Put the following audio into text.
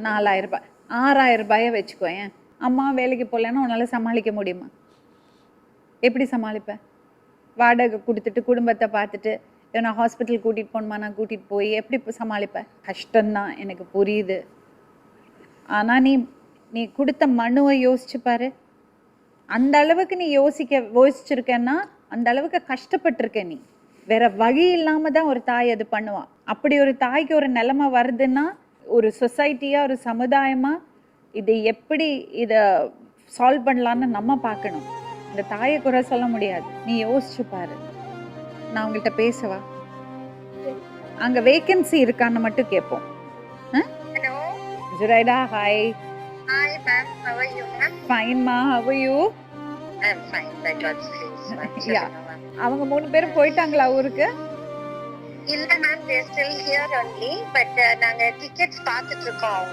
4000 ரூபாய் 6000 ரூபாயை வச்சுக்கோ. ஏன் அம்மா வேலைக்கு போகலன்னா உன்னால் சமாளிக்க முடியுமா? எப்படி சமாளிப்பேன்? வாடகை கொடுத்துட்டு குடும்பத்தை பார்த்துட்டு நான் ஹாஸ்பிட்டல் கூட்டிகிட்டு போகணுமா, நான் கூட்டிகிட்டு போய் எப்படி சமாளிப்பேன்? கஷ்டம்தான், எனக்கு புரியுது. ஆனால் நீ கொடுத்த மனுவை யோசிச்சு பாரு. அந்த அளவுக்கு நீ யோசிச்சிருக்கேன்னா அந்த அளவுக்கு கஷ்டப்பட்டிருக்க. நீ வேற வழி இல்லாம தான் ஒரு தாய் அது பண்ணுவான். அப்படி ஒரு தாய்க்கு ஒரு நிலைமை வருதுன்னா ஒரு சொசைட்டியா ஒரு சமுதாயமா இதை எப்படி இதை சால்வ் பண்ணலான்னு நம்ம பார்க்கணும். இந்த தாயை குறை சொல்ல முடியாது. நீ யோசிச்சு பாரு. நான் உங்கள்கிட்ட பேசவா? அங்க வேகன்சி இருக்கான்னு மட்டும் கேட்போம். Hello. Zuraida, hi. Hi, ma'am. How are you, ma'am? Fine, ma. How are you? I'm fine. By God's grace. Yeah. அவங்க 3 பேரும் போயிட்டாங்களா ஊருக்கு? இல்ல, ma'am. They're still here only. But நாங்க tickets பார்த்துட்டு இருக்கோம்.